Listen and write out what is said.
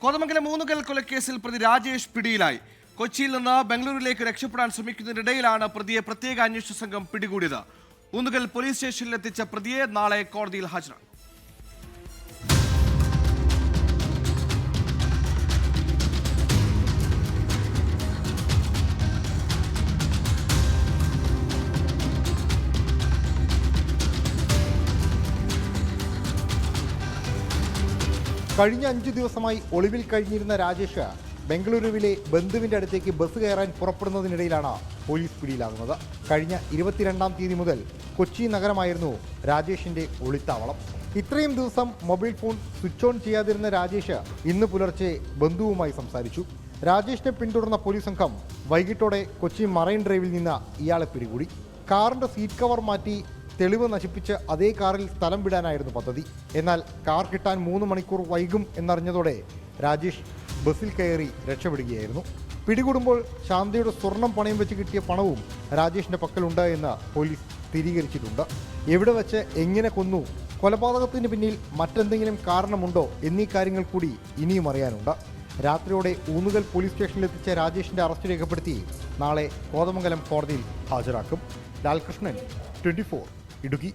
കോതമംഗലം മൂന്നുകൽ കൊലക്കേസിൽ പ്രതി രാജേഷ് പിടിയിലായി. കൊച്ചിയിൽ നിന്ന് ബംഗളൂരുവിലേക്ക് രക്ഷപ്പെടാൻ ശ്രമിക്കുന്നതിനിടയിലാണ് പ്രതിയെ പ്രത്യേക അന്വേഷണ സംഘം പിടികൂടിയത്. മൂന്നുകൽ പോലീസ് സ്റ്റേഷനിലെത്തിച്ച പ്രതിയെ നാളെ കോടതിയിൽ ഹാജരാക്കും. കഴിഞ്ഞ 5 ദിവസമായി ഒളിവിൽ കഴിഞ്ഞിരുന്ന രാജേഷ് ബംഗളൂരുവിലെ ബന്ധുവിന്റെ അടുത്തേക്ക് ബസ് കയറാൻ പുറപ്പെടുന്നതിനിടയിലാണ് പോലീസ് പിടിയിലാകുന്നത്. കഴിഞ്ഞ 22-ാം തീയതി മുതൽ കൊച്ചി നഗരമായിരുന്നു രാജേഷിന്റെ ഒളിത്താവളം. ഇത്രയും ദിവസം മൊബൈൽ ഫോൺ സ്വിച്ച് ഓൺ ചെയ്യാതിരുന്ന രാജേഷ് ഇന്ന് പുലർച്ചെ ബന്ധുവുമായി സംസാരിച്ചു. രാജേഷിനെ പിന്തുടർന്ന പോലീസ് സംഘം വൈകിട്ടോടെ കൊച്ചി മറൈൻ ഡ്രൈവിൽ നിന്ന് ഇയാളെ പിടികൂടി. കാറിന്റെ സീറ്റ് കവർ മാറ്റി തെളിവ് നശിപ്പിച്ച് അതേ കാറിൽ സ്ഥലം വിടാനായിരുന്നു പദ്ധതി. എന്നാൽ കാർ കിട്ടാൻ 3 മണിക്കൂർ വൈകും എന്നറിഞ്ഞതോടെ രാജേഷ് ബസ്സിൽ കയറി രക്ഷപ്പെടുകയായിരുന്നു. പിടികൂടുമ്പോൾ ശാന്തയുടെ സ്വർണം പണയം വെച്ച് കിട്ടിയ പണവും രാജേഷിന്റെ പക്കലുണ്ട് എന്ന് പോലീസ് സ്ഥിരീകരിച്ചിട്ടുണ്ട്. എവിടെ വെച്ച് എങ്ങനെ കൊന്നു, കൊലപാതകത്തിന് പിന്നിൽ മറ്റെന്തെങ്കിലും കാരണമുണ്ടോ എന്നീ കാര്യങ്ങൾ കൂടി ഇനിയും അറിയാനുണ്ട്. രാത്രിയോടെ ഊന്നുകൽ പോലീസ് സ്റ്റേഷനിലെത്തിച്ച രാജേഷിന്റെ അറസ്റ്റ് രേഖപ്പെടുത്തി നാളെ കോതമംഗലം കോടതിയിൽ ഹാജരാക്കും. ലാൽകൃഷ്ണൻ, 24 ഇടുക്കി.